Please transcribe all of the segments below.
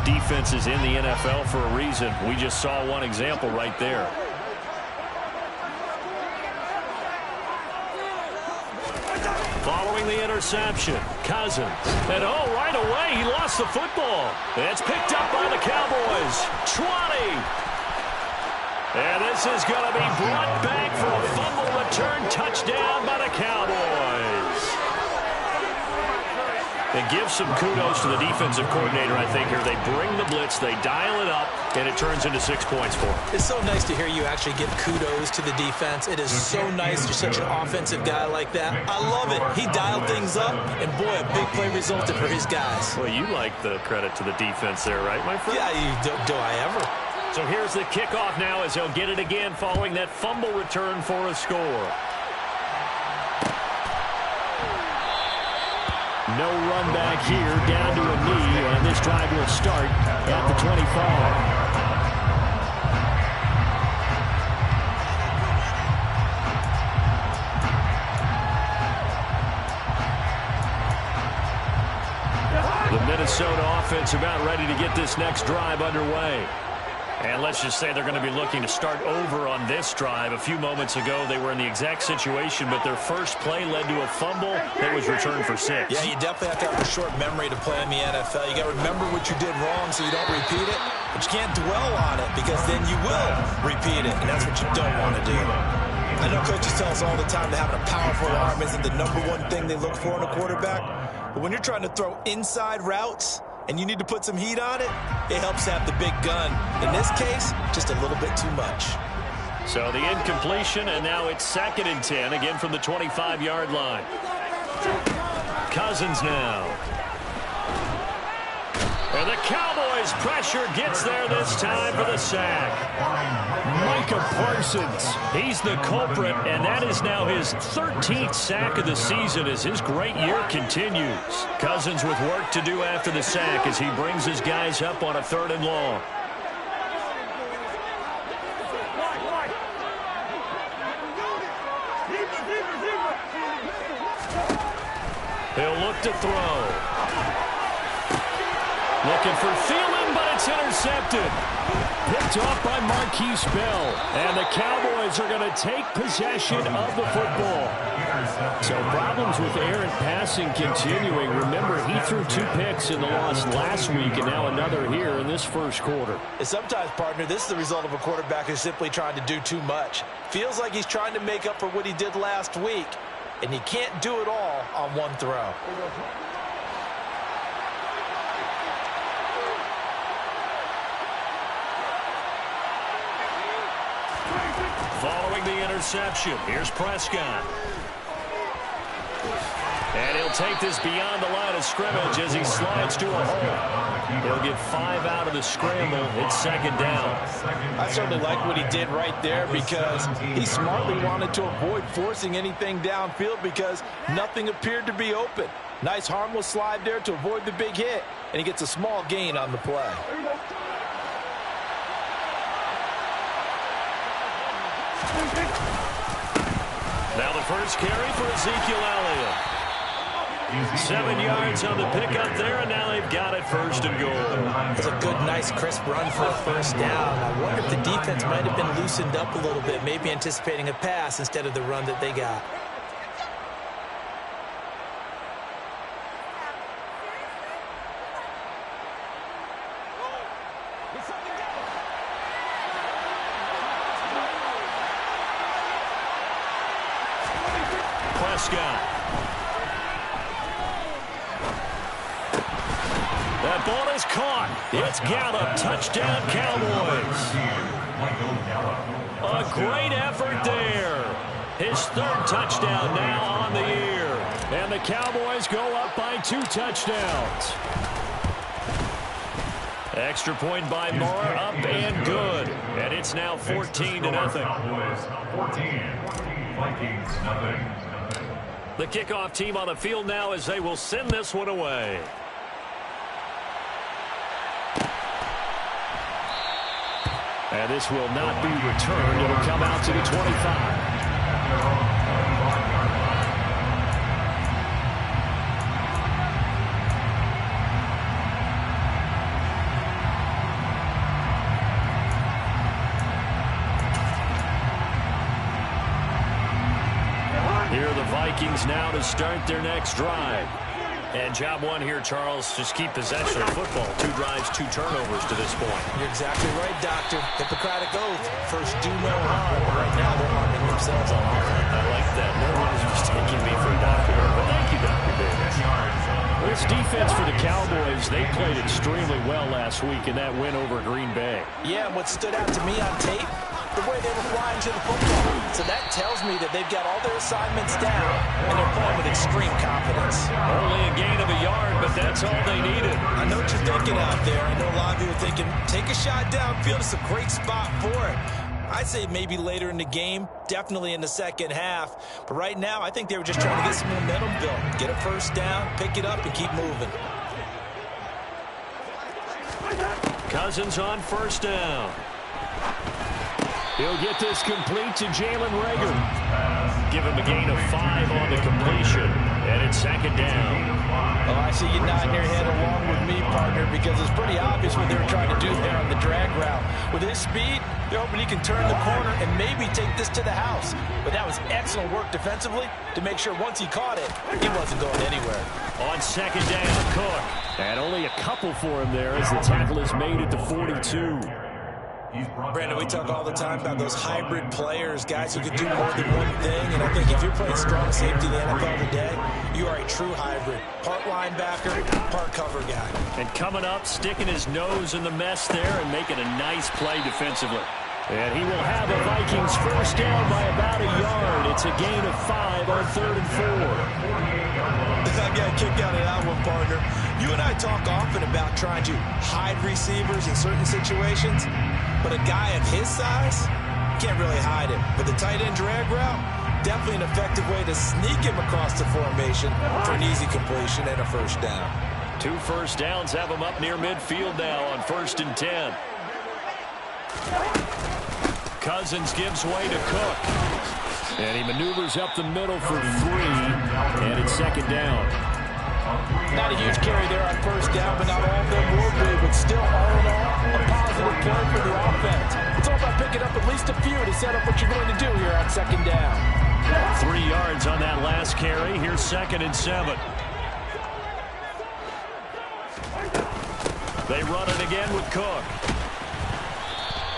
defenses in the NFL for a reason. We just saw one example right there. Following the interception, Cousins. And right away, he lost the football. It's picked up by the Cowboys. 20. And this is going to be brought back for a fumble return touchdown by the Cowboys. And give some kudos to the defensive coordinator, I think, here. They bring the blitz, they dial it up, and it turns into 6 points for them. It's so nice to hear you actually give kudos to the defense. It is so nice. You're such an offensive guy like that. I love it. He dialed things up, and boy, a big play resulted for his guys. Well, you like the credit to the defense there, right, my friend? Yeah, do I ever? So here's the kickoff now as he'll get it again following that fumble return for a score. No run back here, down to a knee, and this drive will start at the 25. The Minnesota offense about ready to get this next drive underway. And let's just say they're going to be looking to start over on this drive. A few moments ago, they were in the exact situation, but their first play led to a fumble that was returned for 6. Yeah, you definitely have to have a short memory to play in the NFL. You got to remember what you did wrong so you don't repeat it, but you can't dwell on it because then you will repeat it, and that's what you don't want to do. I know coaches tell us all the time that having a powerful arm isn't the #1 thing they look for in a quarterback, but when you're trying to throw inside routes and you need to put some heat on it, it helps have the big gun. In this case, just a little bit too much. So the incompletion, and now it's 2nd and 10, again from the 25-yard line. Cousins now. And the Cowboys' pressure gets there this time for the sack. Micah Parsons, he's the culprit, and that is now his 13th sack of the season as his great year continues. Cousins with work to do after the sack as he brings his guys up on a 3rd and long. He'll look to throw. Looking for Thielen, but it's intercepted. Picked off by Marquise Bell. And the Cowboys are going to take possession of the football. So problems with errant passing continuing. Remember, he threw 2 picks in the loss last week, and now another here in this first quarter. And sometimes, partner, this is the result of a quarterback who's simply trying to do too much. Feels like he's trying to make up for what he did last week, and he can't do it all on one throw. Following the interception, here's Prescott. And he'll take this beyond the line of scrimmage as he slides to a hole. He'll get 5 out of the scramble. It's 2nd down. I certainly like what he did right there because he smartly wanted to avoid forcing anything downfield because nothing appeared to be open. Nice harmless slide there to avoid the big hit, and he gets a small gain on the play. Now the first carry for Ezekiel Elliott. 7 yards on the pickup there, and now they've got it 1st and goal. It's a good, nice, crisp run for a 1st down. I wonder if the defense might have been loosened up a little bit, maybe anticipating a pass instead of the run that they got. Prescott. That ball is caught. It's Gallup. Touchdown, Cowboys. A great effort there. His 3rd touchdown now on the year. And the Cowboys go up by 2 touchdowns. Extra point by Moore, up and good. And it's now 14-0. The kickoff team on the field now as they will send this one away. And this will not be returned. It'll come out to the 25. Vikings now to start their next drive. And job one here, Charles, just keep possession of football. 2 drives, 2 turnovers to this point. You're exactly right, Doctor. Hippocratic oath. First, do no harm. Right now, they're harming themselves on offense. I like that. No one is mistaking me for a doctor. But thank you, Dr. Davis. This defense for the Cowboys, they played extremely well last week in that win over Green Bay. Yeah, what stood out to me on tape, the way they were flying to the football. So that tells me that they've got all their assignments down, and they're playing with extreme confidence. Only a gain of a yard, but that's all they needed. I know what you're thinking out there. I know a lot of you are thinking, take a shot downfield. It's a great spot for it. I'd say maybe later in the game, definitely in the second half. But right now, I think they were just trying to get some momentum built. Get a first down, pick it up, and keep moving. Cousins on first down. He'll get this complete to Jalen Reagor. Give him a gain of 5 on the completion. And it's second down. Oh, I see you nodding your head along with me, partner, because it's pretty obvious what they were trying to do there on the drag route. With his speed, they're hoping he can turn the corner and maybe take this to the house. But that was excellent work defensively to make sure once he caught it, he wasn't going anywhere. On second down, Cook. And only a couple for him there as the tackle is made at the 42. Brandon, we talk all the time about those hybrid players, guys who can do more than one thing. And I think if you're playing strong safety in the NFL today, you are a true hybrid. Part linebacker, part cover guy. And coming up, sticking his nose in the mess there and making a nice play defensively. And he will have a Vikings first down by about a yard. It's a gain of 5 on 3rd and 4. I got a kick out of that one, partner. You and I talk often about trying to hide receivers in certain situations, but a guy of his size can't really hide him. But the tight end drag route, definitely an effective way to sneak him across the formation for an easy completion and a first down. 2 first downs have him up near midfield now on 1st and 10. Cousins gives way to Cook. And he maneuvers up the middle for 3. And it's second down. Not a huge carry there on first down, but not all of them will be. But still, all in all, a positive play for the offense. It's all about picking up at least a few to set up what you're going to do here on second down. 3 yards on that last carry. Here's 2nd and 7. They run it again with Cook.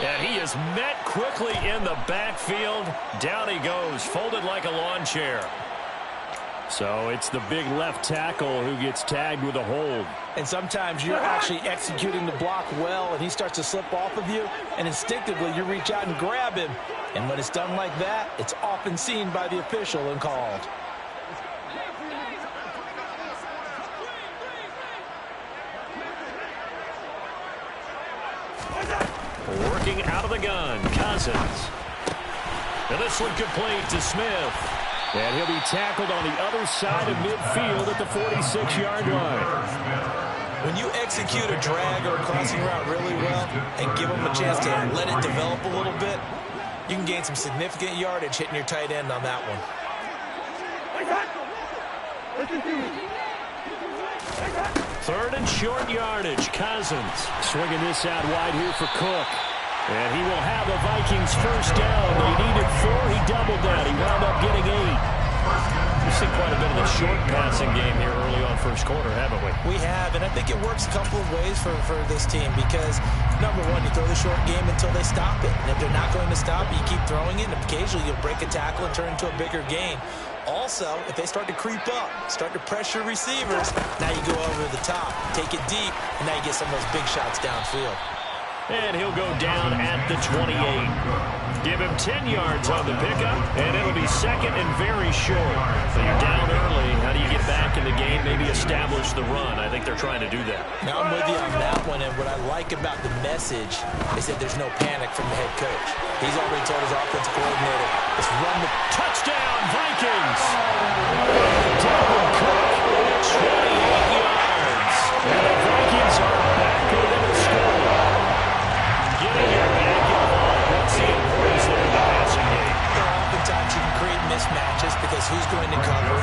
And he is met quickly in the backfield. Down he goes, folded like a lawn chair. So it's the big left tackle who gets tagged with a hold. And sometimes you're actually executing the block well, and he starts to slip off of you, and instinctively you reach out and grab him. And when it's done like that, it's often seen by the official and called. Working out of the gun, Cousins. And this one complete to Smith. And he'll be tackled on the other side of midfield at the 46-yard line. When you execute a drag or a crossing route really well and give them a chance to let it develop a little bit, you can gain some significant yardage hitting your tight end on that one. 3rd and short yardage. Cousins swinging this out wide here for Cook. And he will have a Vikings first down. They needed 4. He doubled that. He wound up getting 8. We've seen quite a bit of the short passing game here early on first quarter, haven't we? We have, and I think it works a couple of ways for this team because, number one, you throw the short game until they stop it. And if they're not going to stop it, you keep throwing it, and occasionally you'll break a tackle and turn it into a bigger gain. Also, if they start to creep up, start to pressure receivers, now you go over the top, take it deep, and now you get some of those big shots downfield. And he'll go down at the 28. Give him 10 yards on the pickup, and it'll be 2nd and very short. So you're down early. How do you get back in the game, maybe establish the run? I think they're trying to do that. Now, I'm with you on that one, and what I like about the message is that there's no panic from the head coach. He's already told his offensive coordinator, let's run the touchdown, Vikings! Dalvin Cook, 28 yards. And the Vikings are back within a score. Getting your back involved. What's the importance of the passing game? Oftentimes you can create mismatches because who's going to cover,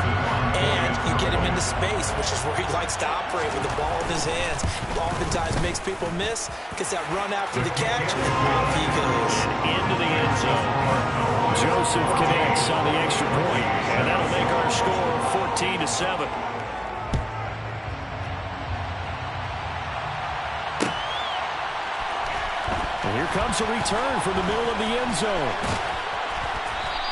and you get him into space, which is where he likes to operate with the ball in his hands. oftentimes makes people miss. Gets that run after the catch, and off he goes. Into the end zone. Joseph connects on the extra point, and that'll make our score 14-7. And here comes a return from the middle of the end zone.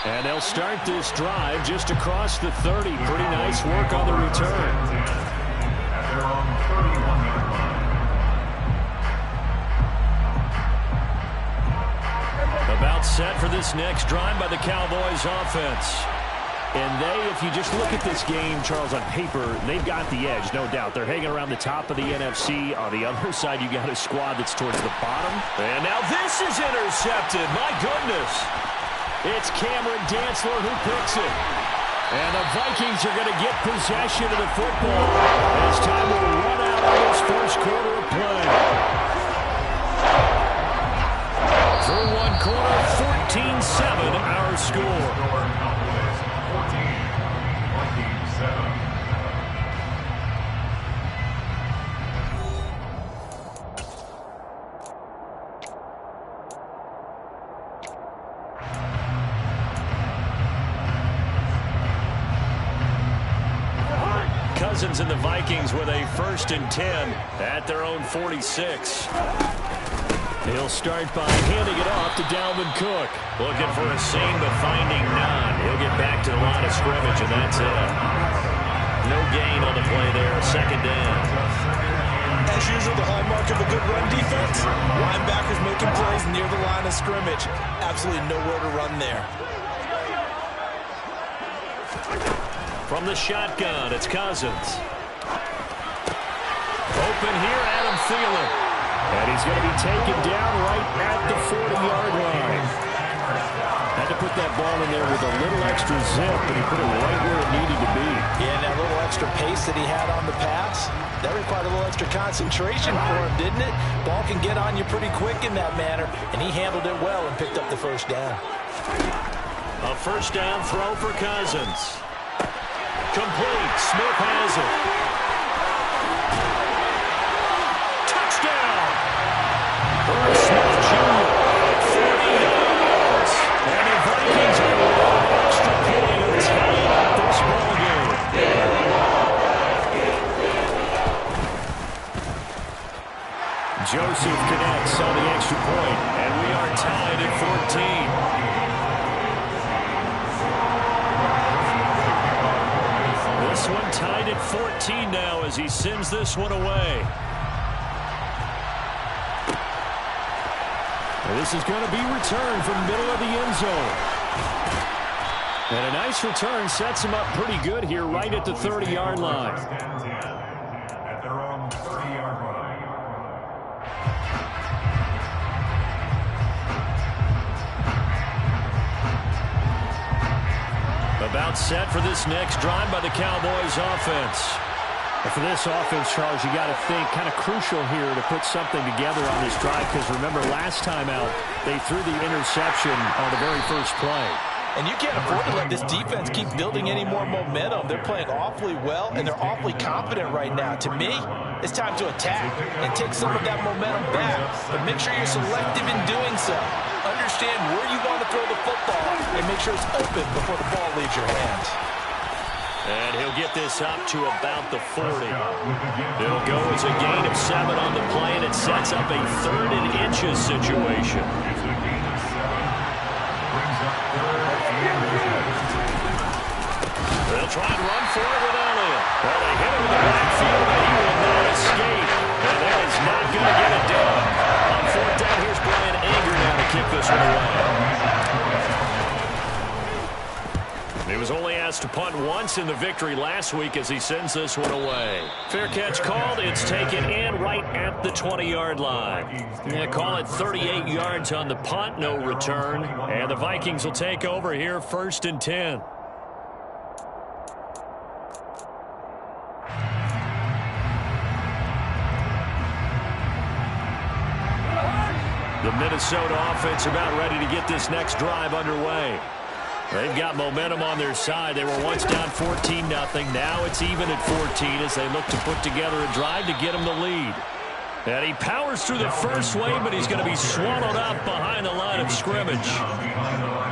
And they'll start this drive just across the 30. Pretty nice work on the return. About set for this next drive by the Cowboys offense. And if you just look at this game, Charles, on paper, they've got the edge, no doubt. They're hanging around the top of the NFC. On the other side, you got a squad that's towards the bottom. And now this is intercepted. My goodness. It's Cameron Dantzler who picks it. And the Vikings are going to get possession of the football as time will run out on this first quarter of play. Through one quarter, 14-7 our score. Cousins and the Vikings with a 1st and 10 at their own 46. He'll start by handing it off to Dalvin Cook. Looking for a seam, but finding none. He'll get back to the line of scrimmage, and that's it. No gain on the play there, 2nd down. As usual, the hallmark of a good run defense, linebackers making plays near the line of scrimmage. Absolutely nowhere to run there. From the shotgun, it's Cousins. Open here, Adam Thielen. And he's going to be taken down right at the 40-yard line. Had to put that ball in there with a little extra zip, but he put it right where it needed to be. Yeah, and that little extra pace that he had on the pass, that required a little extra concentration for him, didn't it? Ball can get on you pretty quick in that manner, and he handled it well and picked up the 1st down. A 1st down throw for Cousins. Complete. Smith has it. Touchdown. Irv Smith Jr. 40 yards. And the Vikings are one extra point of tying up this ball game. Joseph connects on the extra point, and we are tied at 14. This one tied at 14 now as he sends this one away. And this is going to be returned from the middle of the end zone. And a nice return sets him up pretty good here right at the 30-yard line. At their own 30-yard line. About set for this next drive by the Cowboys offense. And for this offense, Charles, you got to think kind of crucial here to put something together on this drive, because remember last time out they threw the interception on the very first play. And you can't afford to let this defense keep building any more momentum. They're playing awfully well, and they're awfully confident right now. To me, it's time to attack and take some of that momentum back. But make sure you're selective in doing so. Understand where you want to throw the football and make sure it's open before the ball leaves your hands. And he'll get this up to about the 40. It'll go as a gain of 7 on the play, and it sets up a 3rd and inches situation. They'll try and run for it with Elliott. Well, they hit him in the backfield, but he will not escape. And that is not going to get it done. On 4th down, here's Brian Anger now to kick this one away. He was only asked to punt once in the victory last week as he sends this one away. Fair catch called. It's taken in right at the 20-yard line. Yeah, call it 38 yards on the punt, no return. And the Vikings will take over here 1st and 10. The Minnesota offense about ready to get this next drive underway. They've got momentum on their side. They were once down 14-0. Now it's even at 14 as they look to put together a drive to get them the lead. And he powers through the first wave, but he's going to be swallowed up behind the line of scrimmage.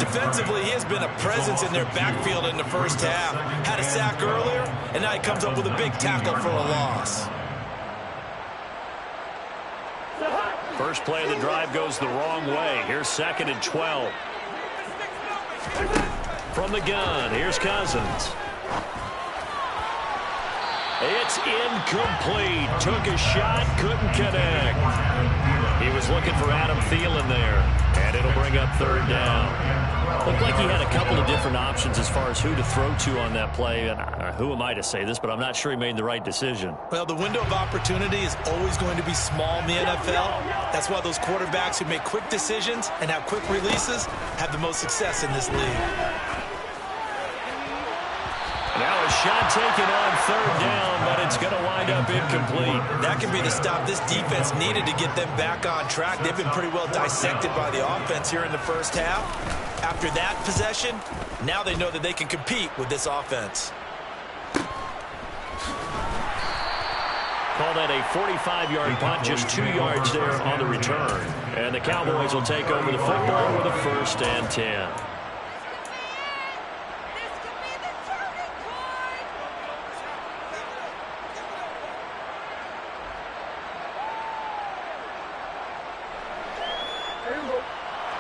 Defensively, he has been a presence in their backfield in the first half. Had a sack earlier, and now he comes up with a big tackle for a loss. First play of the drive goes the wrong way. Here's 2nd and 12. From the gun, here's Cousins. It's incomplete. Took a shot, couldn't connect. He was looking for Adam Thielen there, and it'll bring up 3rd down. Looked like he had a couple of different options as far as who to throw to on that play. And who am I to say this, but I'm not sure he made the right decision. Well, the window of opportunity is always going to be small in the NFL. That's why those quarterbacks who make quick decisions and have quick releases have the most success in this league. Now a shot taken on 3rd down, but it's going to wind up incomplete. That could be the stop this defense needed to get them back on track. They've been pretty well dissected by the offense here in the first half. After that possession, now they know that they can compete with this offense. Call that a 45-yard punt, just 2 yards there on the return. And the Cowboys will take over the football with a 1st and 10.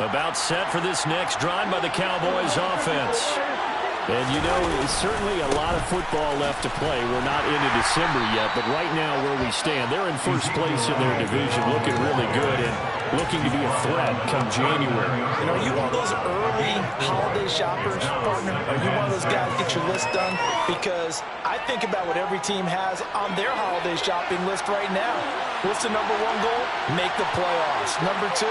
About set for this next drive by the Cowboys offense. And, you know, it's certainly a lot of football left to play. We're not into December yet, but right now where we stand, they're in first place in their division, looking really good and looking to be a threat come January. And are you one of those early holiday shoppers, partner? Are you one of those guys get your list done? Because I think about what every team has on their holiday shopping list right now. What's the #1 goal? Make the playoffs. #2,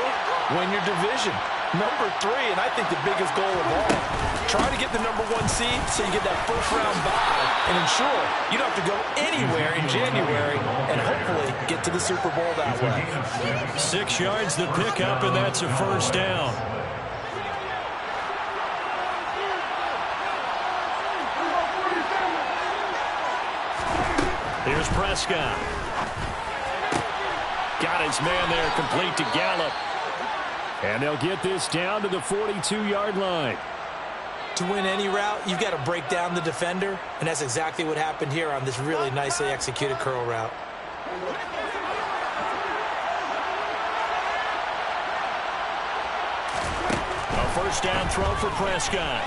win your division. #3, and I think the biggest goal of all, try to get the #1 seed so you get that first-round bye and ensure you don't have to go anywhere in January and hopefully get to the Super Bowl that way. 6 yards the pickup, and that's a 1st down. Here's Prescott. Got his man there, complete to Gallup. And they'll get this down to the 42-yard line. To win any route, you've got to break down the defender, and that's exactly what happened here on this really nicely executed curl route. A 1st down throw for Prescott.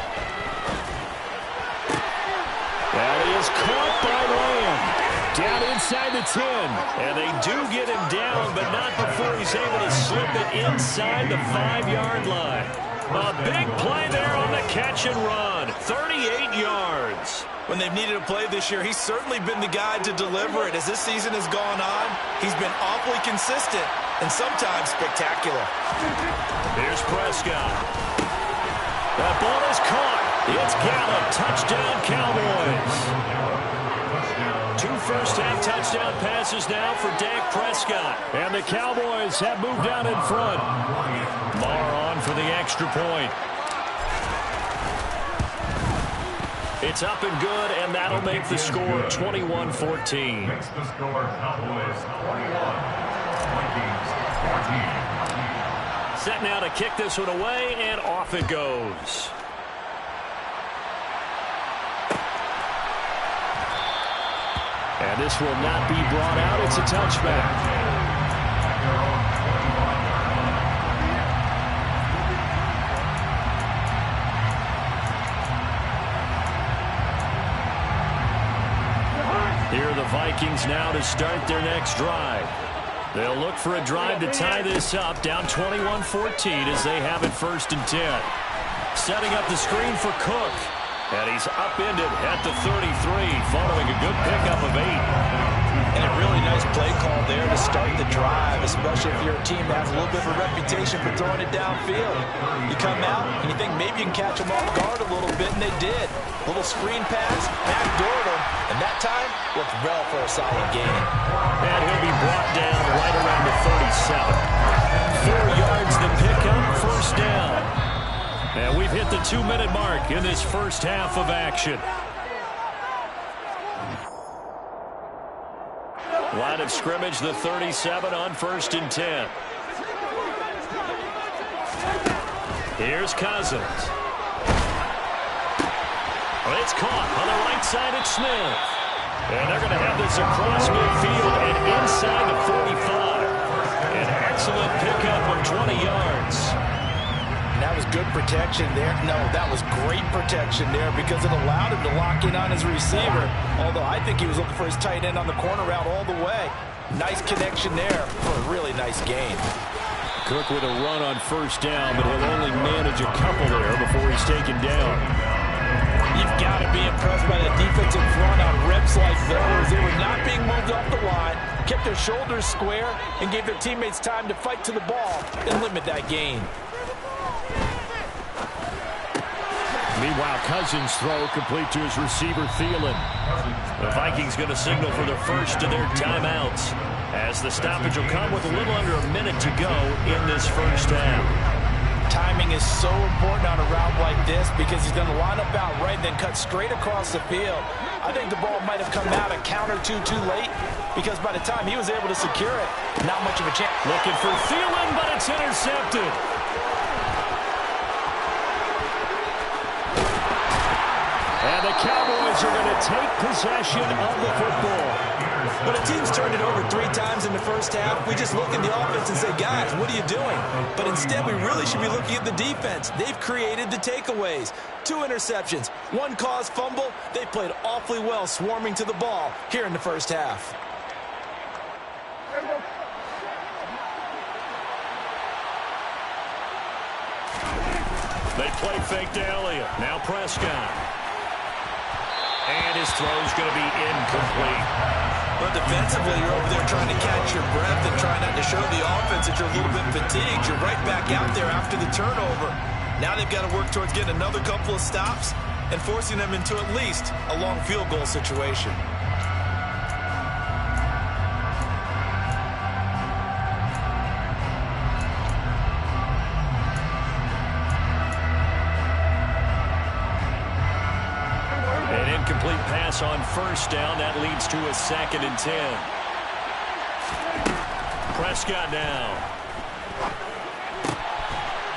That is caught by Lamb. Down inside the 10. And they do get him down, but not before he's able to slip it inside the 5-yard line. A big play there on the catch and run. 38 yards. When they've needed a play this year, he's certainly been the guy to deliver it. As this season has gone on, he's been awfully consistent and sometimes spectacular. Here's Prescott. That ball is caught. It's Gallup. Touchdown, Cowboys. 2 first-half touchdown passes now for Dak Prescott. And the Cowboys have moved out in front. Marr on for the extra point. It's up and good, and that'll make the score 21-14. Makes the score Cowboys 21, Vikings 14. Set now to kick this one away, and off it goes. And this will not be brought out. It's a touchback. Here are the Vikings now to start their next drive. They'll look for a drive to tie this up, down 21-14 as they have it 1st and 10. Setting up the screen for Cook. And he's upended at the 33, following a good pickup of 8. And a really nice play call there to start the drive, especially if you're a team that has a little bit of a reputation for throwing it downfield. You come out and you think maybe you can catch them off guard a little bit, and they did. A little screen pass, backdoored them, and that time worked well for a solid gain. And he'll be brought down right around the 37. 4 yards the pickup, 1st down. And we've hit the 2-minute mark in this first half of action. Line of scrimmage, the 37 on 1st and 10. Here's Cousins. It's caught on the right side at Smith. And they're going to have this across midfield and inside the 45. An excellent pickup of 20 yards. And that was good protection there. No, that was great protection there because it allowed him to lock in on his receiver. Although I think he was looking for his tight end on the corner route all the way. Nice connection there for a really nice gain. Cook with a run on 1st down, but he'll only manage a couple there before he's taken down. You've got to be impressed by the defensive front on reps like those. They were not being moved off the line, kept their shoulders square, and gave their teammates time to fight to the ball and limit that gain. Meanwhile, Cousins' throw complete to his receiver, Thielen. The Vikings going to signal for the first of their timeouts, as the stoppage will come with a little under a minute to go in this first half. Timing is so important on a route like this because he's going to line up out right, then cut straight across the field. I think the ball might have come out a count or two too late because by the time he was able to secure it, not much of a chance. Looking for Thielen, but it's intercepted. And the Cowboys are going to take possession of the football. When a team's turned it over 3 times in the first half, we just look at the offense and say, guys, what are you doing? But instead, we really should be looking at the defense. They've created the takeaways. 2 interceptions, 1 caused fumble. They played awfully well swarming to the ball here in the first half. They play fake to Elliott. Now Prescott. And his throw's going to be incomplete. But defensively, you're over there trying to catch your breath and trying not to show the offense that you're a little bit fatigued. You're right back out there after the turnover. Now they've got to work towards getting another couple of stops and forcing them into at least a long field goal situation. Complete pass on 1st down. That leads to a 2nd and 10. Prescott now.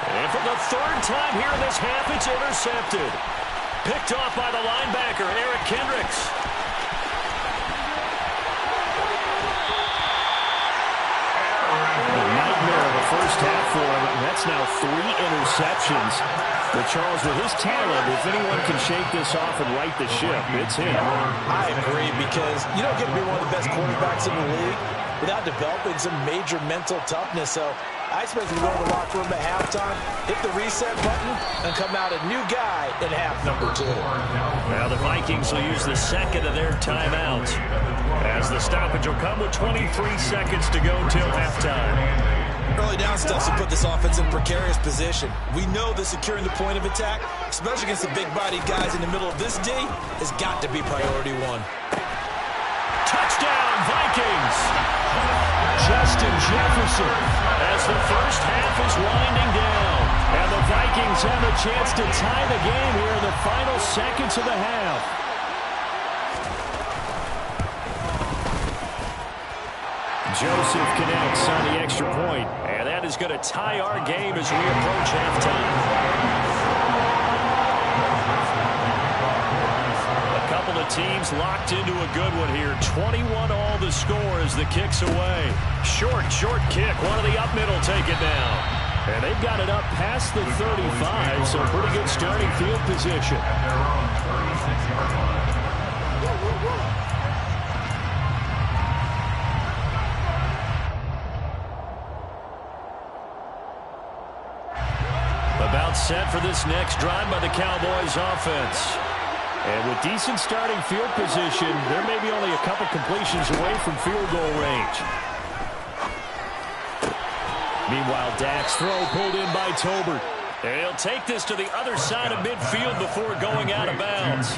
And for the 3rd time here in this half, it's intercepted. Picked off by the linebacker, Eric Kendricks. A nightmare of a first half for him, and that's now 3 interceptions. But Charles, with his talent, if anyone can shake this off and right the ship, it's him. I agree because you don't get to be one of the best quarterbacks in the league without developing some major mental toughness. So I expect him to go to the locker room at halftime, hit the reset button, and come out a new guy in half number 2. Now the Vikings will use the 2nd of their timeouts as the stoppage will come with 23 seconds to go till halftime. Early down stuff to put this offense in precarious position. We know that securing the point of attack, especially against the big-bodied guys in the middle of this D, has got to be priority 1. Touchdown, Vikings! Justin Jefferson as the first half is winding down. And the Vikings have a chance to tie the game here in the final seconds of the half. Joseph connects on the extra point. And that is going to tie our game as we approach halftime. A couple of teams locked into a good one here. 21 all the score as the kick's away. Short kick. One of the up middle take it down. And they've got it up past the 35, so pretty good starting field position. About set for this next drive by the Cowboys offense. And with decent starting field position, there may be only a couple completions away from field goal range. Meanwhile, Dak's throw pulled in by Tolbert. And he'll take this to the other side of midfield before going out of bounds.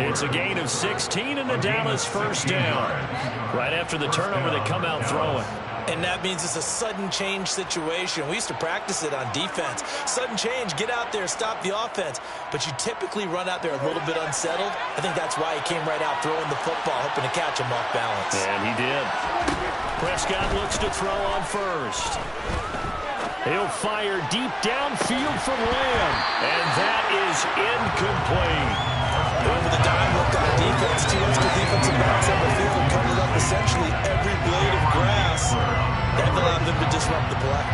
It's a gain of 16 and the Dallas first down. Right after the turnover, they come out throwing. And that means it's a sudden change situation. We used to practice it on defense. Sudden change, get out there, stop the offense. But you typically run out there a little bit unsettled. I think that's why he came right out throwing the football, hoping to catch him off balance. And he did. Prescott looks to throw on first. He'll fire deep downfield from Lamb. And that is incomplete. Over the dime look on defense. 2 extra defensive backs on the field and covered up essentially every blade of grass. That allowed them to disrupt the play.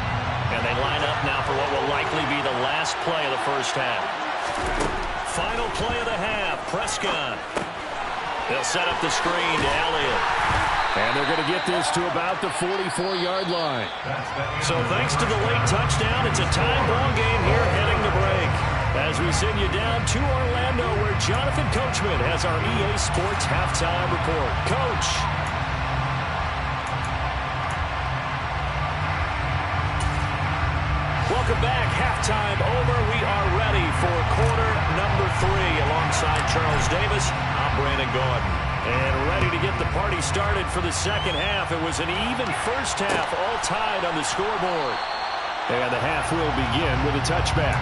And they line up now for what will likely be the last play of the first half. Final play of the half. Prescott. They'll set up the screen to Elliott. And they're going to get this to about the 44-yard line. So thanks to the late touchdown, it's a tie ball game here heading to break. As we send you down to Orlando, where Jonathan Coachman has our EA Sports halftime report. Coach. Welcome back. Halftime over. We are ready for quarter number 3. Alongside Charles Davis, I'm Brandon Gordon. And ready to get the party started for the second half. It was an even first half, all tied on the scoreboard. And the half will begin with a touchback.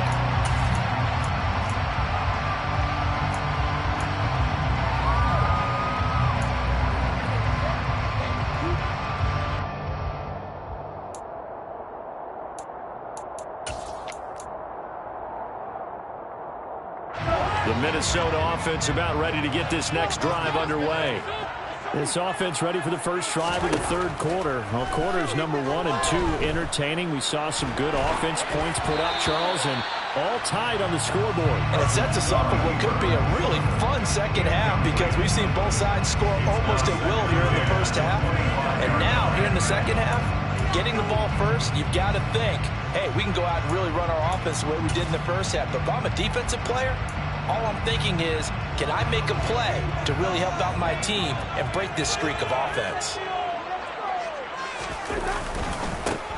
The Minnesota offense about ready to get this next drive underway. This offense ready for the first drive of the third quarter. Well, quarters number 1 and 2 entertaining. We saw some good offense points put up, Charles, and all tied on the scoreboard. And it sets us up for what could be a really fun second half because we've seen both sides score almost at will here in the first half. And now, here in the second half, getting the ball first, you've got to think, hey, we can go out and really run our offense the way we did in the first half. But if I'm a defensive player, all I'm thinking is, can I make a play to really help out my team and break this streak of offense?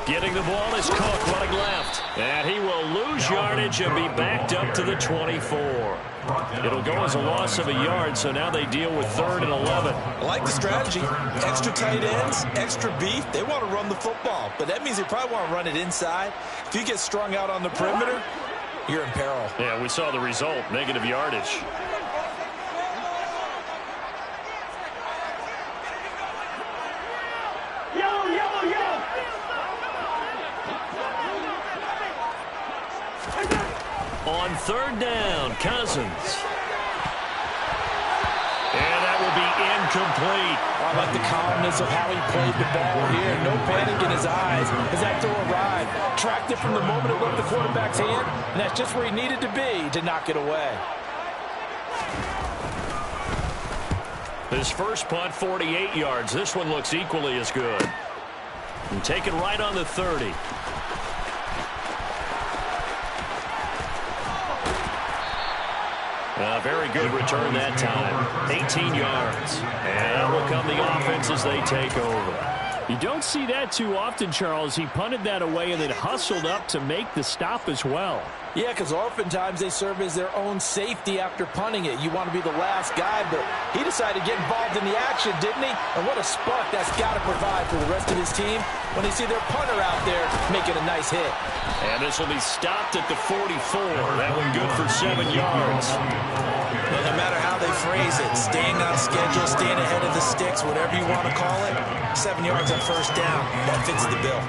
Getting the ball is Cook running left. And he will lose yardage and be backed up to the 24. It'll go as a loss of a yard, so now they deal with 3rd and 11. I like the strategy. Extra tight ends, extra beef. They want to run the football, but that means they probably want to run it inside. If you get strung out on the perimeter, you're in peril. Yeah, we saw the result, negative yardage. On 3rd down, Cousins. And that will be incomplete. I like the calmness of how he played the ball here. No panic in his eyes as that throw arrived. Tracked it from the moment it left the quarterback's hand, and that's just where he needed to be to knock it away. His first punt, 48 yards. This one looks equally as good. And taken right on the 30. Very good return that time. 18 yards. And out will come the offense as they take over. You don't see that too often, Charles. He punted that away and then hustled up to make the stop as well. Yeah, because oftentimes they serve as their own safety after punting it. You want to be the last guy, but he decided to get involved in the action, didn't he? And what a spark that's got to provide for the rest of his team when they see their punter out there making a nice hit. And this will be stopped at the 44. That one good for 7 yards. Well, no matter how they phrase it, staying on schedule, staying ahead of the sticks, whatever you want to call it, 7 yards on first down, that fits the bill.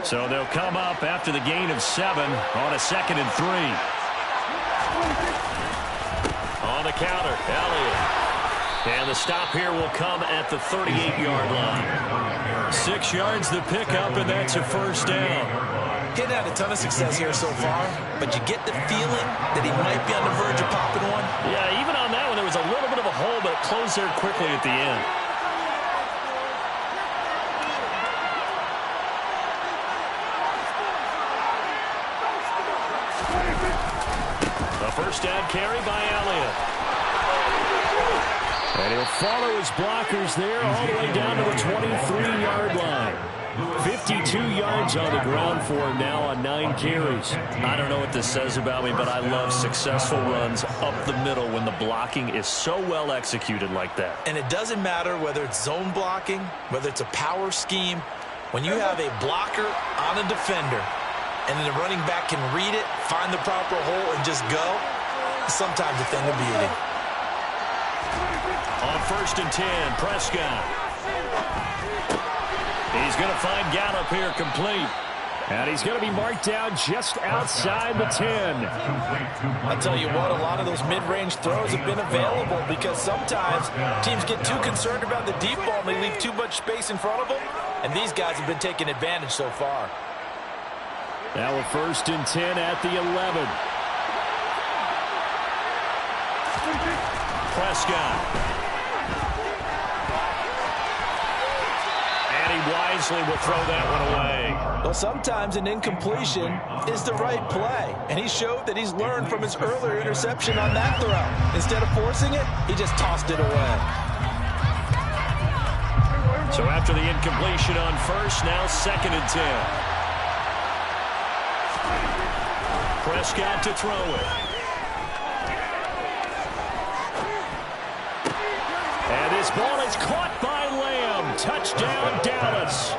So they'll come up after the gain of 7 on a 2nd and 3. On the counter, Elliott. And the stop here will come at the 38-yard line. 6 yards the pickup, and that's a first down. Getting had a ton of success here so far, but you get the feeling that he might be on the verge of popping one. Yeah, even on that one, there was a little bit of a hole, but it closed there quickly at the end. A first down carry by Elliott. And he'll follow his blockers there all the way down to the 23-yard line. 52 yards on the ground for him now on 9 carries. I don't know what this says about me, but I love successful runs up the middle when the blocking is so well executed like that. And it doesn't matter whether it's zone blocking, whether it's a power scheme. When you have a blocker on a defender and then the running back can read it, find the proper hole, and just go, it's sometimes a thing of beauty. On 1st and 10, Prescott. He's going to find Gallup here complete. And he's going to be marked down just outside the 10. I'll tell you what, a lot of those mid-range throws have been available because sometimes teams get too concerned about the deep ball and they leave too much space in front of them. And these guys have been taking advantage so far. Now a 1st and 10 at the 11. Prescott. And he wisely will throw that one away. Well, sometimes an incompletion is the right play. And he showed that he's learned from his earlier interception on that throw. Instead of forcing it, he just tossed it away. So after the incompletion on 1st, now 2nd and 10. Prescott to throw it. And this ball is caught by Lamb. Touchdown, Dallas.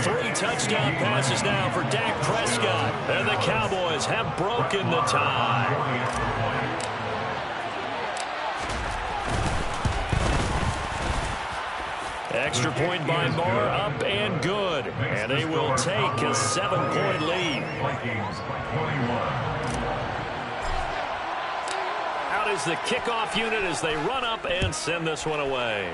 3 touchdown passes now for Dak Prescott. And the Cowboys have broken the tie. Extra point by Moore, up and good. And they will take a 7-point lead. Out is the kickoff unit as they run up and send this one away.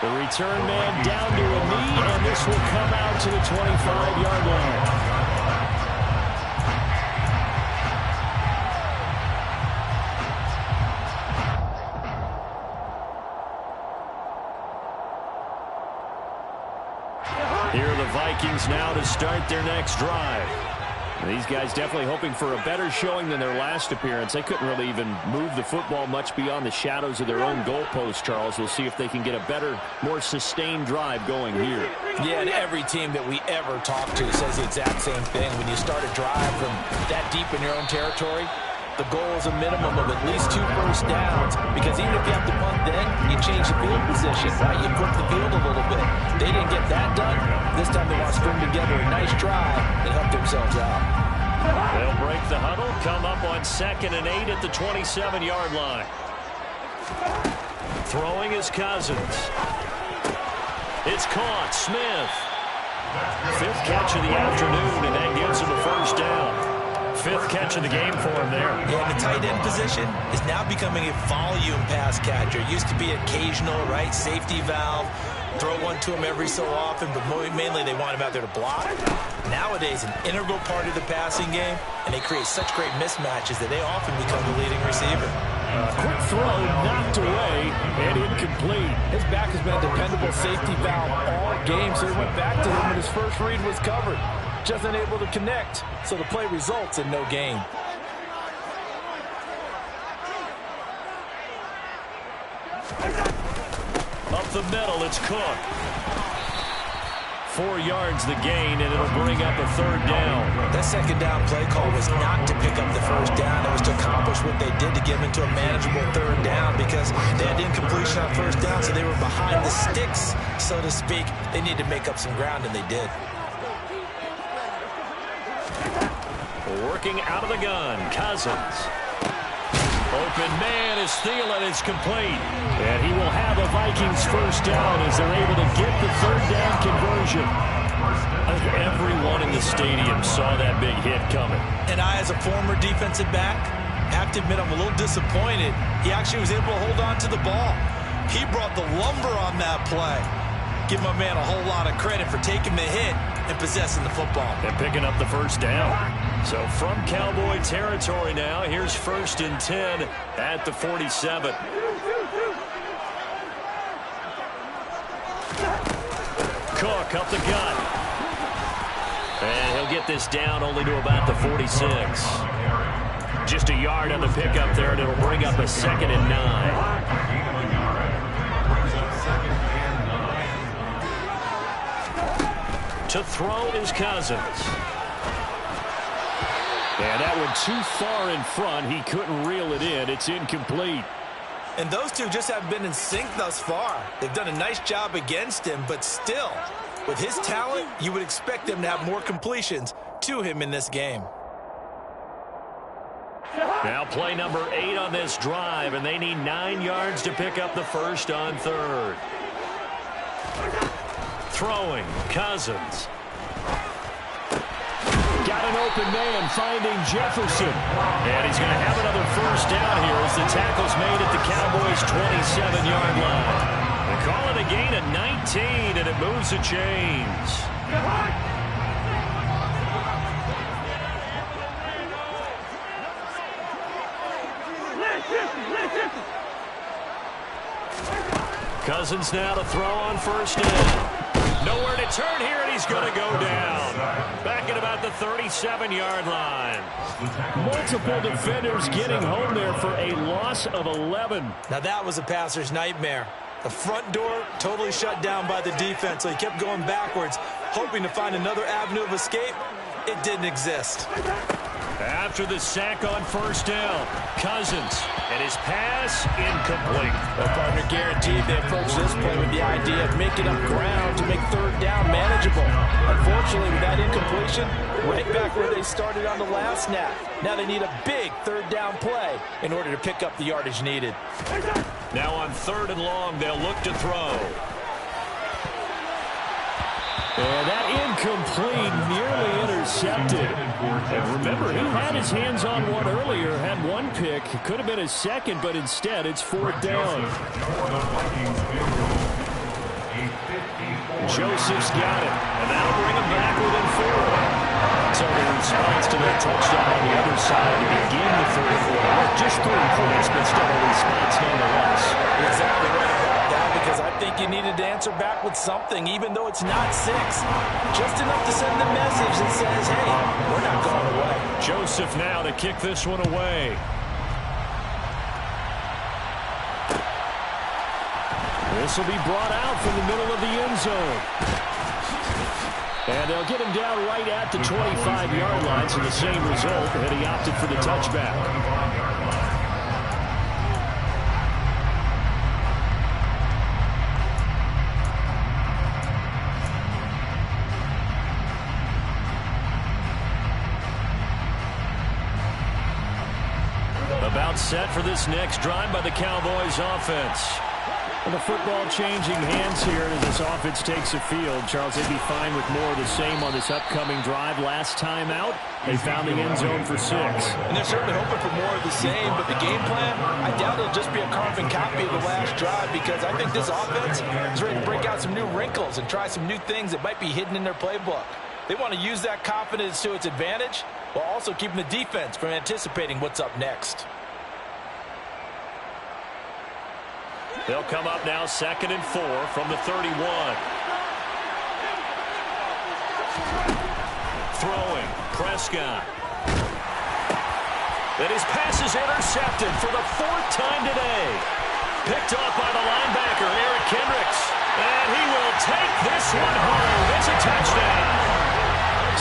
The return man down to a knee, and this will come out to the 25-yard line. Here are the Vikings now to start their next drive. These guys definitely hoping for a better showing than their last appearance. They couldn't really even move the football much beyond the shadows of their own goalpost, Charles. We'll see if they can get a better, more sustained drive going here. Yeah, and every team that we ever talk to says the exact same thing. When you start a drive from that deep in your own territory, the goal is a minimum of at least 2 first downs, because even if you have to punt then, you change the field position, right? You flip the field a little bit. They didn't get that done. This time they want to string together a nice drive and help themselves out. They'll break the huddle, come up on 2nd and 8 at the 27-yard line. Throwing is Cousins. It's caught. Smith. 5th catch of the afternoon, and that gives him a first down. 5th catch of the game for him there. Yeah, and the tight end position is now becoming a volume pass catcher. It used to be occasional, right? Safety valve. Throw one to him every so often, but mainly they want him out there to block. Nowadays, an integral part of the passing game, and they create such great mismatches that they often become the leading receiver. Quick throw, knocked away, and incomplete. His back has been a dependable safety valve all game, so he went back to him when his first read was covered. Just unable to connect, so the play results in no gain. Up the middle, it's Cook. 4 yards the gain, and it'll bring up a 3rd down. That 2nd down play call was not to pick up the first down. It was to accomplish what they did to get them into a manageable 3rd down, because they had incompletion on 1st down, so they were behind the sticks, so to speak. They needed to make up some ground, and they did. Working out of the gun, Cousins. Open man is Thielen. It's complete. And he will have a Vikings first down as they're able to get the 3rd down conversion. I think everyone in the stadium saw that big hit coming. And I, as a former defensive back, have to admit I'm a little disappointed. He actually was able to hold on to the ball. He brought the lumber on that play. Give my man a whole lot of credit for taking the hit and possessing the football. And picking up the first down. So from Cowboy territory now, here's 1st and 10 at the 47. Cook up the gut. And he'll get this down only to about the 46. Just a yard on the pickup there, and it'll bring up a 2nd and 9. To throw is Cousins. And that one too far in front. He couldn't reel it in. It's incomplete. And those two just haven't been in sync thus far. They've done a nice job against him, but still, with his talent, you would expect them to have more completions to him in this game. Now play number 8 on this drive, and they need 9 yards to pick up the first on third. Throwing, Cousins. Got an open man, finding Jefferson. And he's going to have another first down here as the tackle's made at the Cowboys' 27-yard line. They call it a gain of 19, and it moves the chains. Cousins now to throw on first down. Nowhere to turn here, and he's going to go down. Back at about the 37-yard line. Multiple defenders getting home there for a loss of 11. Now that was a passer's nightmare. The front door totally shut down by the defense, so he kept going backwards, hoping to find another avenue of escape. It didn't exist. After the sack on first down, Cousins, and his pass incomplete. The partner guaranteed they approached this play with the idea of making up ground to make third down manageable. Unfortunately, with that incompletion, right back where they started on the last snap. Now they need a big third down play in order to pick up the yardage needed. Now on third and long, they'll look to throw. And that incomplete, nearly intercepted. And remember, he had his hands on one earlier, had one pick. It could have been his second, but instead it's fourth down. Joseph's got it, and that'll bring him back within 4. So the response to that touchdown on the other side to begin the third quarter. Well, just 3 points, but still a response nonetheless. Exactly right about that, because I think you needed to answer back with something, even though it's not 6. Just enough to send the message that says, hey, we're not going away. Joseph now to kick this one away. This will be brought out from the middle of the end zone. And they'll get him down right at the 25-yard line, so the same result, and he opted for the touchback. About set for this next drive by the Cowboys offense. And the football changing hands here as this offense takes the field. Charles, they'd be fine with more of the same on this upcoming drive. Last time out, they found the end zone for 6. And they're certainly hoping for more of the same, but the game plan, I doubt it'll just be a carbon copy of the last drive, because I think this offense is ready to break out some new wrinkles and try some new things that might be hidden in their playbook. They want to use that confidence to its advantage while also keeping the defense from anticipating what's up next. They'll come up now 2nd and 4 from the 31. Throwing, Prescott. And his pass is intercepted for the 4th time today. Picked off by the linebacker, Eric Kendricks. And he will take this one home. It's a touchdown.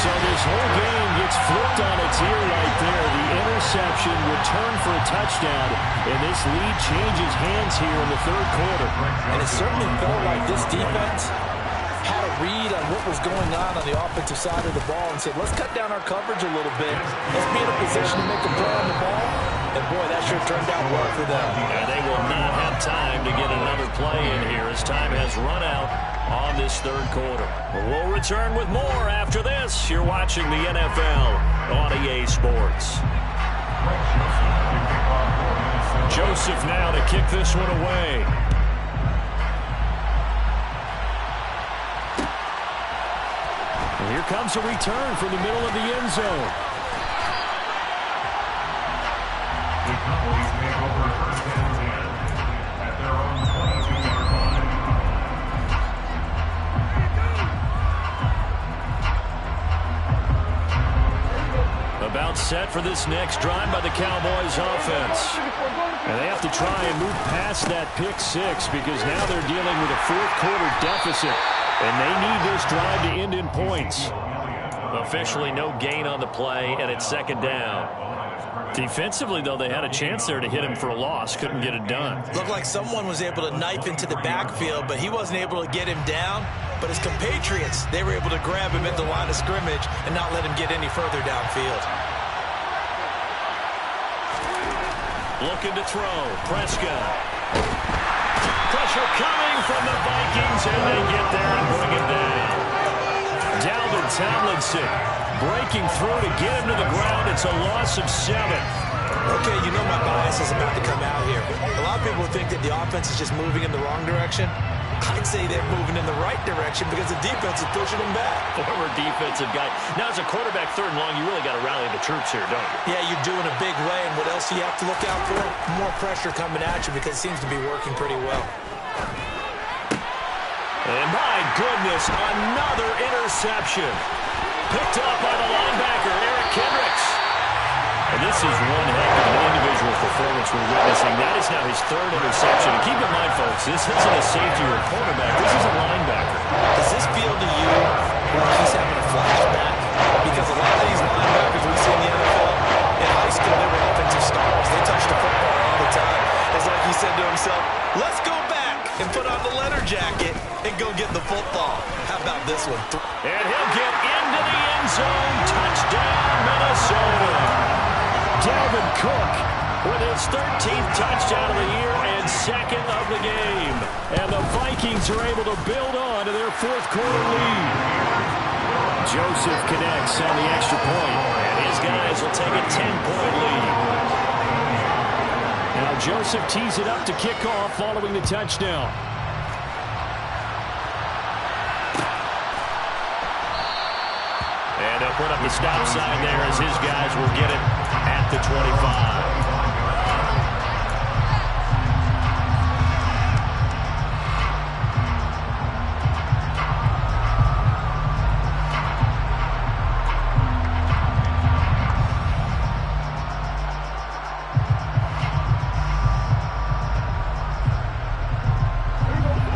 So this whole game gets flipped on its ear right there. The interception returned for a touchdown, and this lead changes hands here in the third quarter. And it certainly felt like this defense had a read on what was going on the offensive side of the ball and said, let's cut down our coverage a little bit. Let's be in a position to make a play on the ball. And, boy, that sure turned out well for them. And they will not have time to get another play in here as time has run out on this third quarter. We'll return with more after this. You're watching the NFL on EA Sports. Joseph now to kick this one away. And here comes a return from the middle of the end zone. The Cowboys make over first and 10 at their own 22-yard line. About set for this next drive by the Cowboys offense. And they have to try and move past that pick 6 because now they're dealing with a fourth quarter deficit. And they need this drive to end in points. Officially no gain on the play, and it's second down. Defensively, though, they had a chance there to hit him for a loss. Couldn't get it done. Looked like someone was able to knife into the backfield, but he wasn't able to get him down. But his compatriots, they were able to grab him at the line of scrimmage and not let him get any further downfield. Looking to throw. Prescott. Pressure coming from the Vikings, and they get there and bring him down. Dalvin Tomlinson breaking through to get him to the ground. It's a loss of 7. Okay, you know my bias is about to come out here. A lot of people think that the offense is just moving in the wrong direction. I'd say they're moving in the right direction because the defense is pushing them back. Former defensive guy. Now, as a quarterback, 3rd and long, you really got to rally the troops here, don't you? Yeah, you're doing a big way, and what else do you have to look out for? More pressure coming at you because it seems to be working pretty well. And my goodness, another interception. Picked up by the linebacker, Eric Kendricks. And this is one heck of an individual performance we're witnessing. That is now his 3rd interception. And keep in mind, folks, this isn't a safety or a cornerback. This is a linebacker. Does this feel to you like he's having a flashback? Because a lot of these linebackers we see in the NFL, in high school, they were offensive stars. They touched the football all the time. It's like he said to himself, let's go back and put on the leather jacket and go get the football. How about this one? And he'll get into the end zone. Touchdown, Minnesota. Dalvin Cook with his 13th touchdown of the year and 2nd of the game. And the Vikings are able to build on to their 4th quarter lead. Joseph connects on the extra point, and his guys will take a 10-point lead. Now Joseph tees it up to kick off following the touchdown. And they'll put up the stop sign there as his guys will get it at the 25.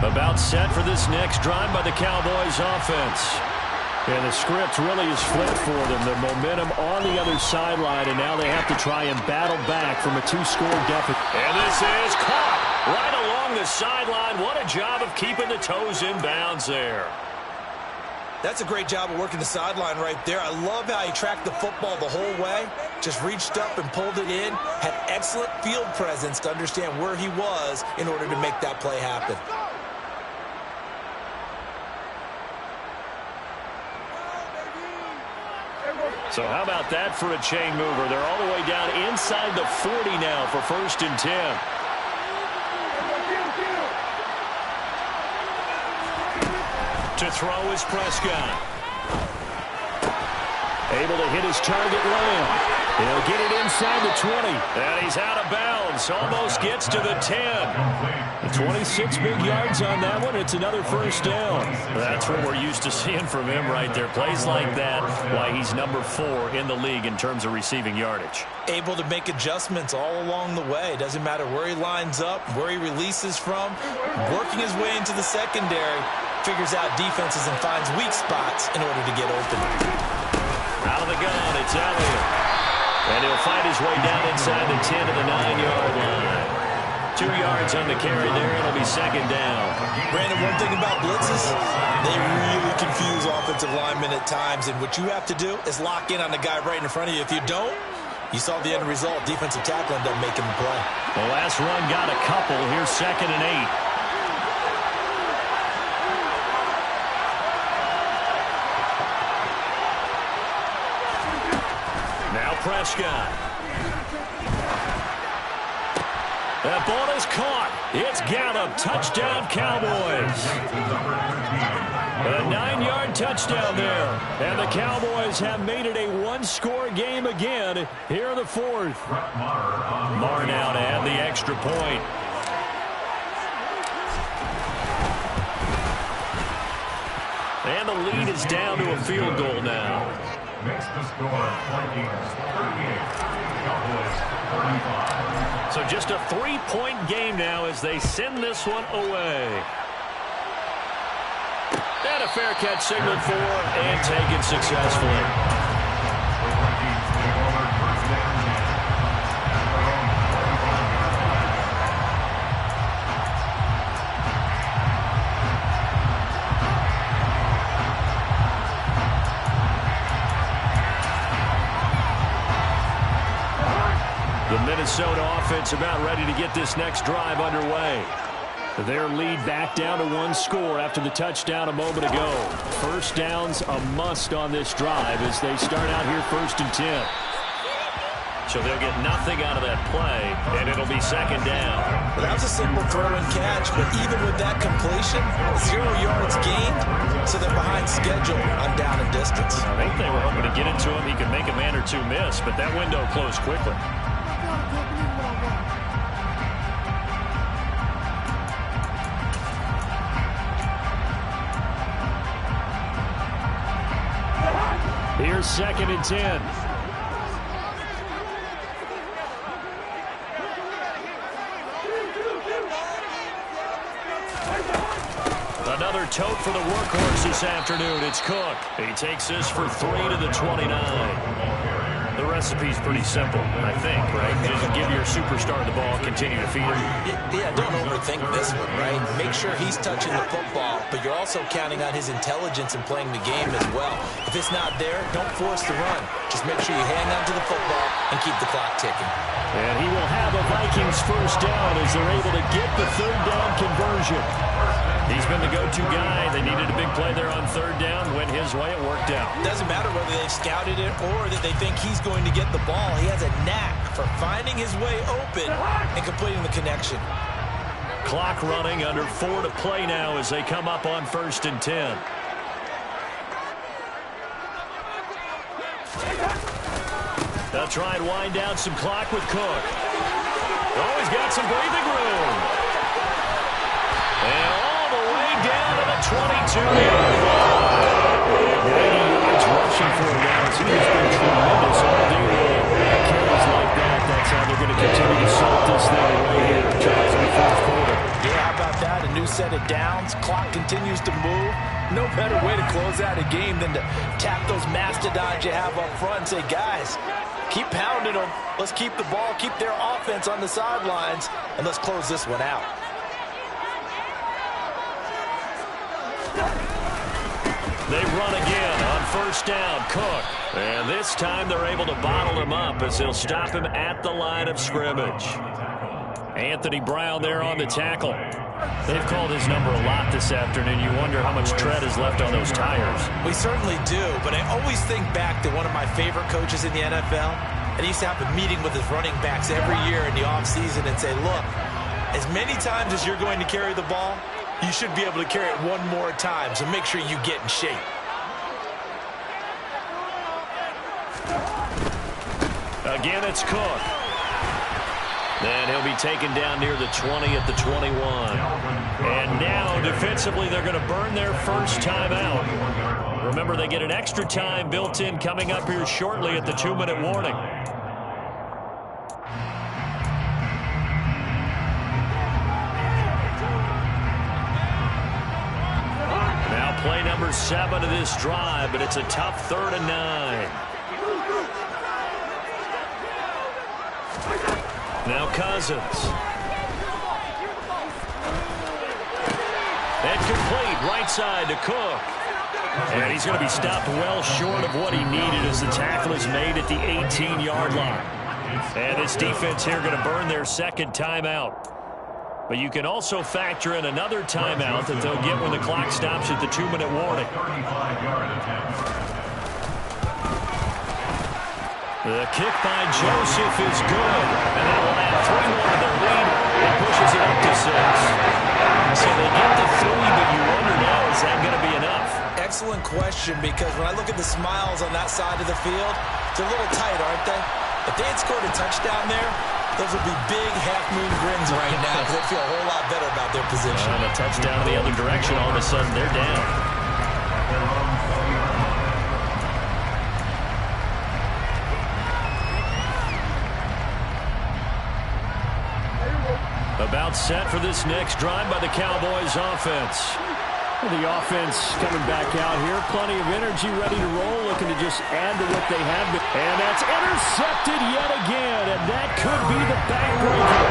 About set for this next drive by the Cowboys offense. And the script really is flipped for them. The momentum on the other sideline, and now they have to try and battle back from a 2-score deficit. And this is caught right along the sideline. What a job of keeping the toes in bounds there. That's a great job of working the sideline right there. I love how he tracked the football the whole way. Just reached up and pulled it in. Had excellent field presence to understand where he was in order to make that play happen. So how about that for a chain mover? They're all the way down inside the 40 now for 1st and 10. To throw is Prescott. Able to hit his target Lamb. He'll get it inside the 20. And he's out of bounds. Almost gets to the 10. 26 big yards on that one. It's another 1st down. That's what we're used to seeing from him right there. Plays like that, why he's number 4 in the league in terms of receiving yardage. Able to make adjustments all along the way. Doesn't matter where he lines up, where he releases from. Working his way into the secondary. Figures out defenses and finds weak spots in order to get open. Out of the gun, it's Elliott. And he'll fight his way down inside the 10 to the 9-yard line. 2 yards on the carry there. It'll be 2nd down. Brandon, one thing about blitzes, they really confuse offensive linemen at times. And what you have to do is lock in on the guy right in front of you. If you don't, you saw the end result. Defensive tackle ended up making the play. The last run got a couple. Here's 2nd and 8. Prescott. That ball is caught. It's Gallup. Touchdown, Cowboys. A 9-yard touchdown there. And the Cowboys have made it a 1-score game again here in the 4th. Marr now to add the extra point. And the lead is down to a field goal now. Makes the score Vikings 38, Cowboys 35. So just a 3-point game now as they send this one away. And a fair catch signaled for and taken successfully. The Minnesota offense about ready to get this next drive underway. Their lead back down to 1 score after the touchdown a moment ago. First down's a must on this drive as they start out here 1st and 10. So they'll get nothing out of that play, and it'll be 2nd down. Well, that was a simple throw and catch, but even with that completion, 0 yards gained, so they're behind schedule on down and distance. I think they were hoping to get it to him. He could make a man or two miss, but that window closed quickly. Here's 2nd and 10. Another tote for the workhorse this afternoon. It's Cook. He takes this for 3 to the 29. The recipe's pretty simple, I think, right? Just give your superstar the ball, continue to feed him. Yeah, don't overthink this one, right? Make sure he's touching the football, but you're also counting on his intelligence in playing the game as well. If it's not there, don't force the run. Just make sure you hang on to the football and keep the clock ticking. And he will have a Vikings first down as they're able to get the 3rd down conversion. He's been the go-to guy. They needed a big play there on 3rd down. Went his way. It worked out. Doesn't matter whether they scouted it or that they think he's going to get the ball. He has a knack for finding his way open and completing the connection. Clock running, under 4 to play now as they come up on 1st and 10. They'll try and wind down some clock with Cook. Oh, he's got some breathing room. And all the way down to the 22-yard line. 90 yards rushing for him now. He's been tremendous all day long. Carries like that, that's how they're going to continue to salt this thing away here. Charles in the 4th quarter. Yeah, how about that? A new set of downs. Clock continues to move. No better way to close out a game than to tap those mastodons you have up front and say, guys, keep pounding them. Let's keep the ball, keep their offense on the sidelines, and let's close this one out. They run again on 1st down, Cook. And this time they're able to bottle him up as they'll stop him at the line of scrimmage. Anthony Brown there on the tackle. They've called his number a lot this afternoon. You wonder how much tread is left on those tires. We certainly do, but I always think back to one of my favorite coaches in the NFL. And he used to have a meeting with his running backs every year in the offseason and say, look, as many times as you're going to carry the ball, you should be able to carry it one more time, so make sure you get in shape. Again, it's Cook. And he'll be taken down near the 20 at the 21. And now, defensively, they're going to burn their first timeout. Remember, they get an extra time built in coming up here shortly at the 2-minute warning. Now play number 7 of this drive, but it's a tough 3rd and 9. Now Cousins. And complete right side to Cook. And he's going to be stopped well short of what he needed as the tackle is made at the 18-yard line. And this defense here going to burn their 2nd timeout. But you can also factor in another timeout that they'll get when the clock stops at the 2-minute warning. The kick by Joseph is good. And that will add 3 more to their lead and pushes it up to 6. So they get to 3, but you wonder now, is that going to be enough? Excellent question, because when I look at the smiles on that side of the field, it's a little tight, aren't they? If they had scored a touchdown there, those would be big half-moon grins right now because they feel a whole lot better about their position. And a touchdown in the other direction, all of a sudden they're down. About set for this next drive by the Cowboys offense. The offense coming back out here. Plenty of energy, ready to roll, looking to just add to what they have. And that's intercepted yet again, and that could be the backbreaker.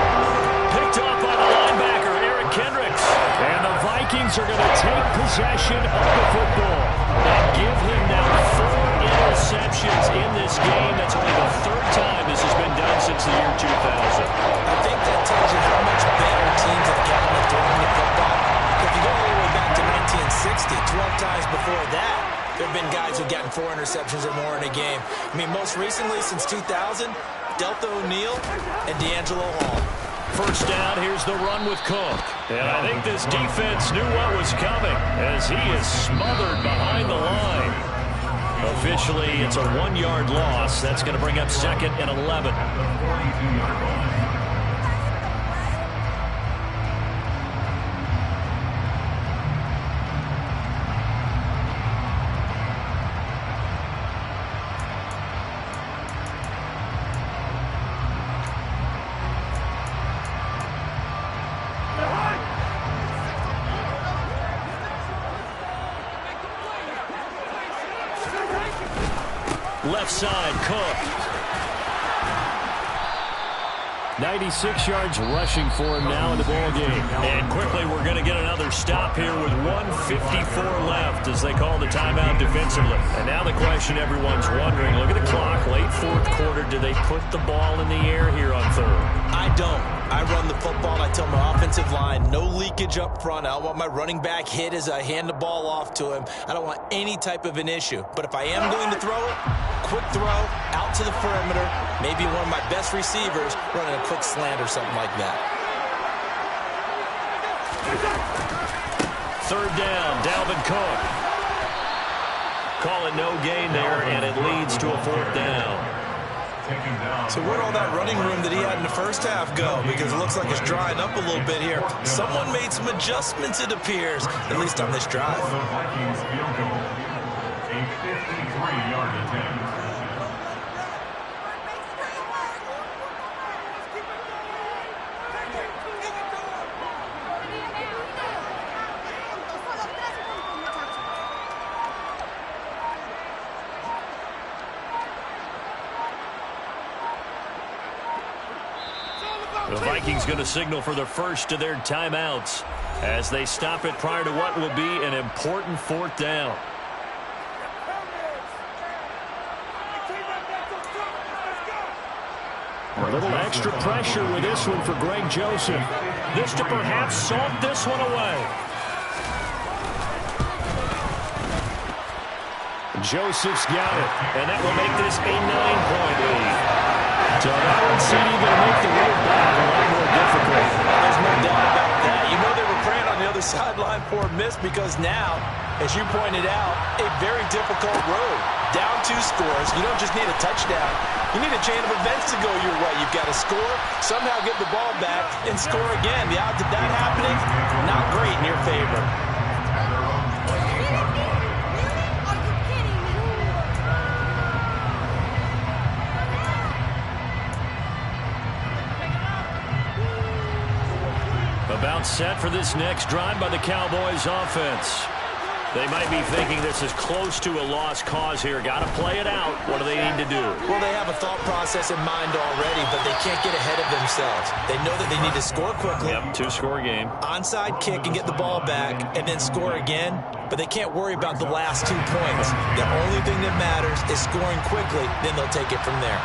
Picked off by the linebacker, Eric Kendricks. And the Vikings are going to take possession of the football. And give him now 4 interceptions in this game. That's only the 3rd time this has been done since the year 2000. I think that tells you how much better teams have gotten at throwing the football. If you go all the way back to 1960, 12 times before that, there have been guys who've gotten 4 interceptions or more in a game. I mean, most recently, since 2000, Delta O'Neal and D'Angelo Hall. First down, here's the run with Cook. And I think this defense knew what was coming as he is smothered behind the line. Officially, it's a 1-yard loss. That's going to bring up 2nd and 11. Left side, Cook. 96 yards rushing for him now in the ball game. And quickly, we're going to get another stop here with 1:54 left as they call the timeout defensively. And now the question everyone's wondering, look at the clock, late 4th quarter. Do they put the ball in the air here on 3rd? I don't. I run the football, and I tell my offensive line, no leakage up front. I don't want my running back hit as I hand the ball off to him. I don't want any type of an issue. But if I am going to throw it, quick throw, out to the perimeter, maybe one of my best receivers running a quick slant or something like that. 3rd down, Dalvin Cook. Call it no gain there, and it leads to a 4th down. So where'd all that running room that he had in the first half go? Because it looks like it's drying up a little bit here. Someone made some adjustments, it appears, at least on this drive. The Vikings field goal, a 53-yard attempt. The Vikings going to signal for the first of their timeouts as they stop it prior to what will be an important 4th down. A little extra pressure with this one for Greg Joseph. This to perhaps salt this one away. Joseph's got it. And that will make this a 9-point lead. So that one seemed going to make the road back a lot more difficult. There's no doubt about that. You know they were praying on the other sideline for a miss because now, as you pointed out, a very difficult road. Down 2 scores. You don't just need a touchdown. You need a chain of events to go your way. You've got to score, somehow get the ball back, and score again. The odds of that happening, not great in your favor. About set for this next drive by the Cowboys offense. They might be thinking this is close to a lost cause here. Got to play it out. What do they need to do? Well, they have a thought process in mind already, but they can't get ahead of themselves. They know that they need to score quickly. Yep, 2-score game. Onside kick and get the ball back and then score again, but they can't worry about the last 2 points. The only thing that matters is scoring quickly, then they'll take it from there.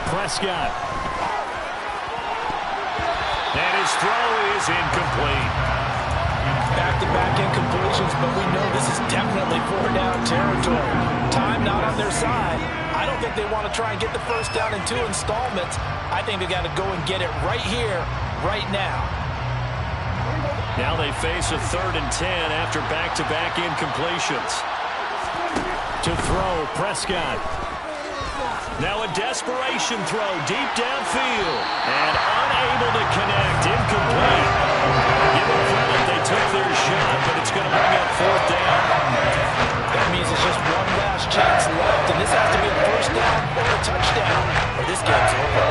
Prescott. And his throw is incomplete. Back-to-back incompletions, but we know this is definitely 4-down territory. Time not on their side. I don't think they want to try and get the first down in 2 installments. I think they got to go and get it right here, right now. Now they face a 3rd and 10 after back-to-back incompletions. To throw, Prescott. Now a desperation throw deep downfield. And unable to connect. Incomplete. Give them credit. They took their shot, but it's going to bring up 4th down. That means it's just one last chance left, and this has to be a first down or a touchdown, or this game's over.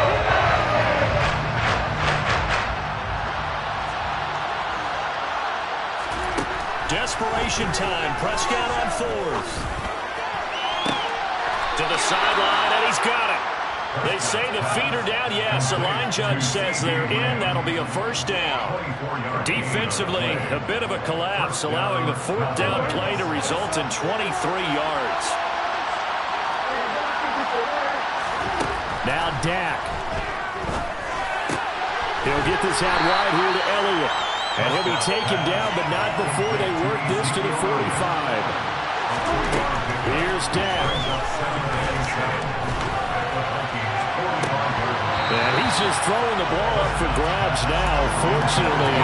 desperation time. Prescott on fourth. To the sideline, and he's got it. They say the feet are down. Yes, the line judge says they're in. That'll be a first down. Defensively, a bit of a collapse, allowing the fourth down play to result in 23 yards. Now Dak. He'll get this out wide here to Elliott. And he'll be taken down, but not before they work this to the 45. Here's Dak. And he's just throwing the ball up for grabs now. Fortunately,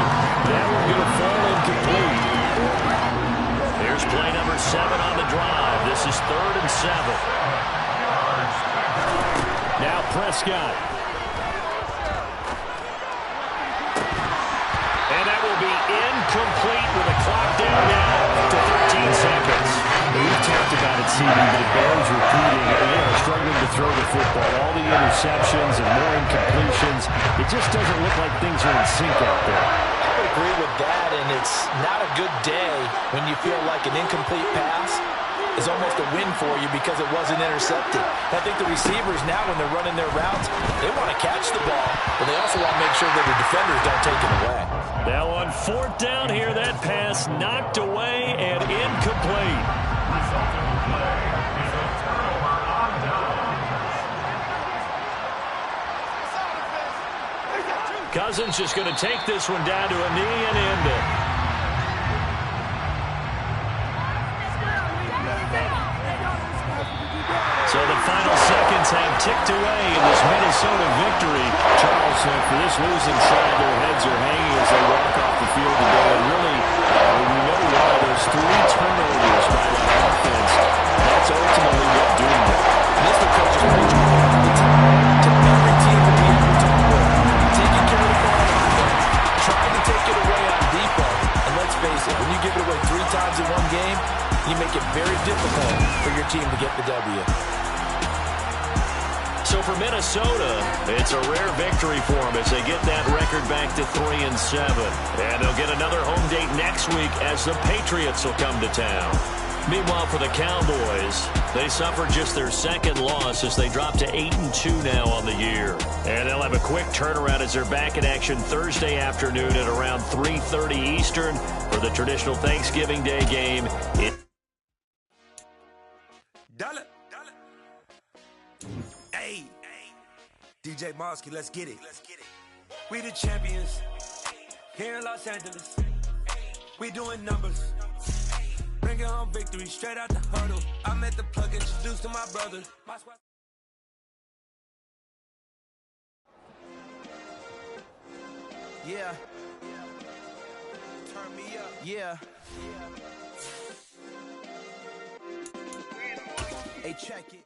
that one's going to fall incomplete. Here's play number 7 on the drive. This is 3rd and 7. Now Prescott. And that will be incomplete with a clock down now to 13 seconds. We've talked about it, CD, but it bears repeating. They are struggling to throw the football. All the interceptions and more incompletions. It just doesn't look like things are in sync out there. I would agree with that, and it's not a good day when you feel like an incomplete pass is almost a win for you because it wasn't intercepted. I think the receivers now, when they're running their routes, they want to catch the ball, but they also want to make sure that the defenders don't take it away. Now on 4th down here, that pass knocked away and incomplete. Cousins just going to take this one down to a knee and end it. So the final seconds have ticked away in this Minnesota victory. Charles, for this losing side, their heads are hanging as they walk off the field today. And really, we know why. There's 3 turnovers by that offense. That's ultimately what doing it. Mr. Coach is preaching all the time to every team that he ever talked with. Taking care of the ball on offense, trying to take it away on defense. And let's face it, when you give it away 3 times in one game, you make it very difficult for your team to get the W. So for Minnesota, it's a rare victory for them as they get that record back to 3 and 7. And they'll get another home date next week as the Patriots will come to town. Meanwhile, for the Cowboys, they suffered just their 2nd loss as they drop to 8-2 now on the year. And they'll have a quick turnaround as they're back in action Thursday afternoon at around 3:30 Eastern for the traditional Thanksgiving Day game. Hey, DJ Mosky, let's get it. We the champions here in Los Angeles. We doing numbers. Bringing home victory straight out the huddle. I met the plug, introduced to my brother. Yeah. Turn me up. Yeah. Hey, check it.